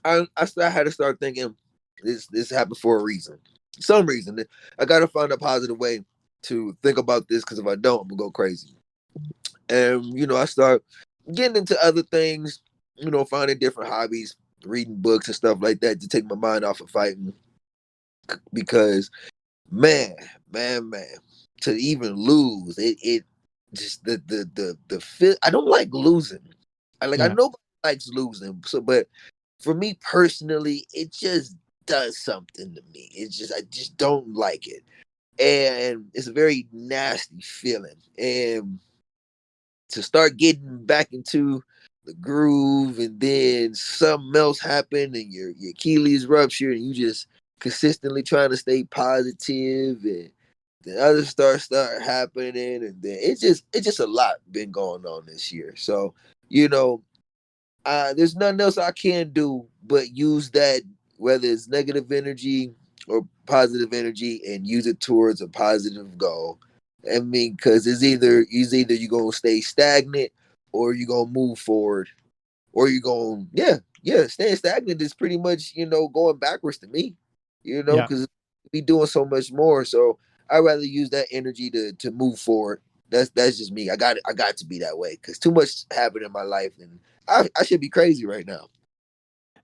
I had to start thinking this happened for a reason, some reason. I got to find a positive way to think about this, because if I don't, I'm gonna go crazy. And I start getting into other things, finding different hobbies, reading books and stuff like that to take my mind off of fighting. Because man, to even lose, it just the feel. I don't like losing. I Yeah. nobody likes losing. So, but for me personally, it just does something to me. I just don't like it, and it's a very nasty feeling. And to start getting back into the groove, and then something else happened, and your Achilles ruptured, and you just consistently trying to stay positive, and the other start happening, and then it's just a lot been going on this year. So there's nothing else I can do but use that, whether it's negative energy or positive energy, and use it towards a positive goal. I mean, because it's either you're gonna stay stagnant, or you're gonna move forward, or you're gonna staying stagnant is pretty much going backwards to me, Yeah. because we doing so much more. So I'd rather use that energy to move forward. That's just me. I got to be that way, because too much happened in my life, and I should be crazy right now.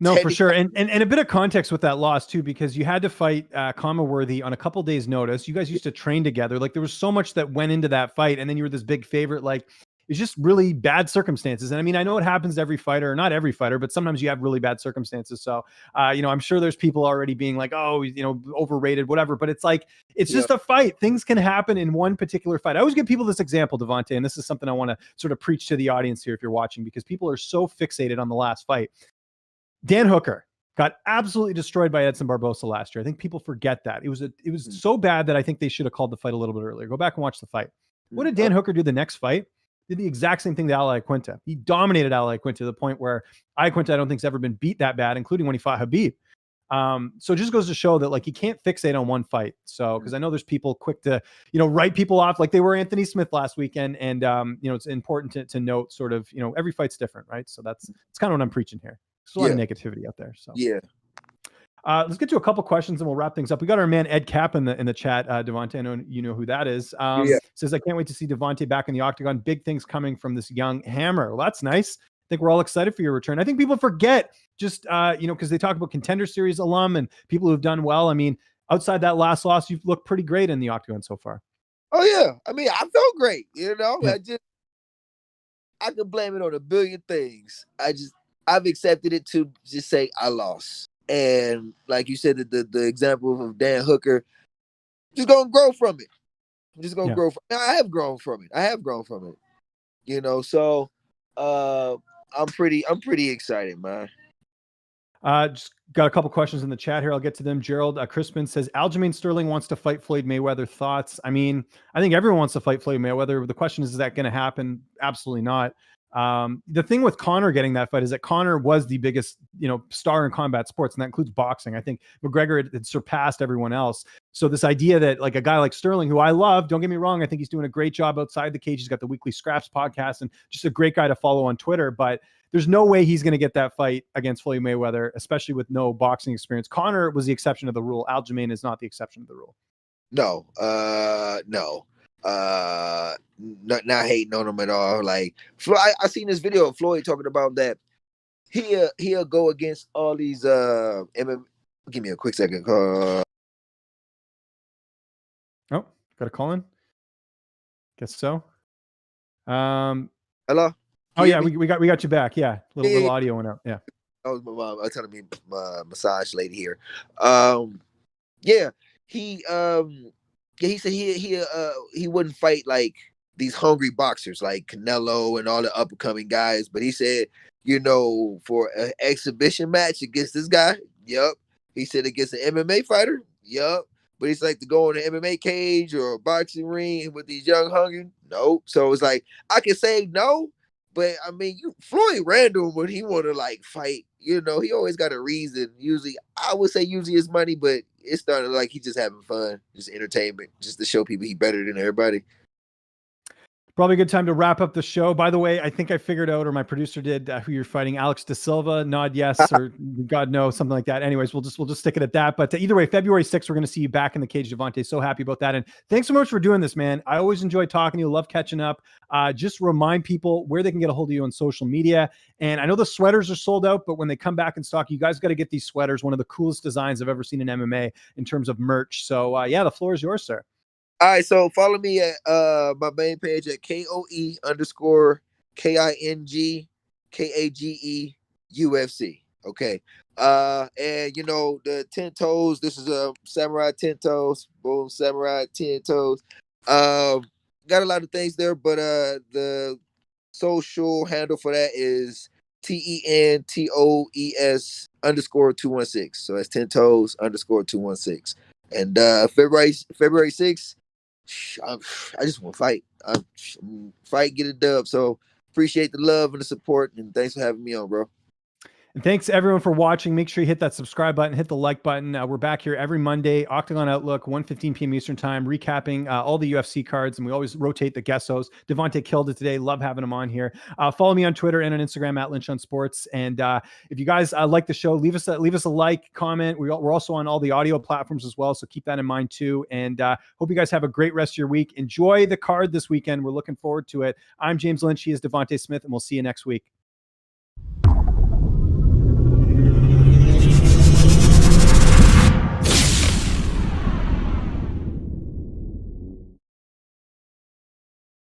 No, for sure. And a bit of context with that loss too, because you had to fight Worthy on a couple days notice. You guys used to train together. Like, there was so much that went into that fight, and then you were this big favorite. Like, it's just really bad circumstances. And I mean, I know it happens to every fighter, or not every fighter, but sometimes you have really bad circumstances. So, I'm sure there's people already being like, oh, overrated, whatever. But it's like, it's just a fight. Things can happen in one particular fight. I always give people this example, Devonte, and this is something I want to sort of preach to the audience here if you're watching, because people are so fixated on the last fight. Dan Hooker got absolutely destroyed by Edson Barbosa last year. I think people forget that. It was so bad that I think they should have called the fight a little bit earlier. Go back and watch the fight. What did Dan Hooker do the next fight? Did the exact same thing to Al Iaquinta. He dominated Al Iaquinta to the point where Iaquinta, I don't think, has ever been beat that bad, including when he fought Khabib. So it just goes to show that, like, you can't fixate on one fight. So, because I know there's people quick to, write people off like they were Anthony Smith last weekend. And, it's important to note sort of, every fight's different, right? So it's kind of what I'm preaching here. There's a lot of negativity out there. So let's get to a couple questions and we'll wrap things up. We got our man Ed Cap in the chat. Devonte, I know you know who that is. Says, I can't wait to see Devonte back in the octagon. Big things coming from this young hammer. Well, that's nice. I think we're all excited for your return. I think people forget just because they talk about Contender Series alum and people who've done well. I mean, outside that last loss, you've looked pretty great in the octagon so far. Oh yeah, I mean, I felt great. Yeah. I could blame it on a billion things. I've accepted it to just say I lost. And like you said, the example of Dan Hooker, just gonna grow from it. I'm just gonna grow from it. I have grown from it. So I'm pretty excited, man. Just got a couple questions in the chat here. I'll get to them. Gerald Crispin says, Aljamain Sterling wants to fight Floyd Mayweather. Thoughts? I mean, I think everyone wants to fight Floyd Mayweather. The question is that going to happen? Absolutely not. The thing with Conor getting that fight is that Conor was the biggest, star in combat sports, and that includes boxing. I think McGregor had surpassed everyone else. So this idea that, like, a guy like Sterling, who I love, don't get me wrong, I think he's doing a great job outside the cage. He's got the Weekly Scraps podcast and just a great guy to follow on Twitter, but there's no way he's going to get that fight against Floyd Mayweather, especially with no boxing experience. Conor was the exception of the rule. Aljamain is not the exception of the rule. No. Not hating on him at all. Like, Floyd, I seen this video of Floyd talking about that he'll go against all these MMA. Give me a quick second. Oh, got a call in. Guess so. Hello. Oh yeah, we got you back. Yeah, little audio went out. Yeah. That was my mom. I was telling me my massage lady here. He said he wouldn't fight like these hungry boxers like Canelo and all the up and coming guys, but he said, for an exhibition match against this guy, yep. He said against an MMA fighter, yep. But it's like to go in an MMA cage or a boxing ring with these young hungry. No. So it's like I can say no, but I mean, Floyd Randall when he want to like fight, he always got a reason. Usually, I would say usually it's money, but it started like he just having fun, just entertainment, just to show people he better than everybody. Probably a good time to wrap up the show. By the way, I think I figured out, or my producer did, who you're fighting. Alex De Silva, nod yes, or God no, something like that. Anyways, we'll just stick it at that. But either way, February 6th, we're going to see you back in the cage, Devonte. So happy about that. And thanks so much for doing this, man. I always enjoy talking to you. Love catching up. Just remind people where they can get a hold of you on social media. And I know the sweaters are sold out, but when they come back in stock, you guys got to get these sweaters. One of the coolest designs I've ever seen in MMA in terms of merch. So yeah, the floor is yours, sir. All right, so follow me at my main page at KOE_KING KAGE UFC. And the 10 toes. This is a samurai 10 toes. Boom, samurai 10 toes. Got a lot of things there, but the social handle for that is TENTOES_216. So that's 10 toes _216. And February 6th. I just want to fight. Fight, get a dub. So appreciate the love and the support, and thanks for having me on, bro. And thanks everyone for watching. Make sure you hit that subscribe button, hit the like button. We're back here every Monday, Octagon Outlook, 1:15 p.m. Eastern time, recapping all the UFC cards, and we always rotate the guest hosts. Devonte killed it today. Love having him on here. Follow me on Twitter and on Instagram at Lynch on Sports. And if you guys like the show, leave us a like, comment. We're also on all the audio platforms as well, so keep that in mind too. And hope you guys have a great rest of your week. Enjoy the card this weekend. We're looking forward to it. I'm James Lynch. He is Devonte Smith, and we'll see you next week.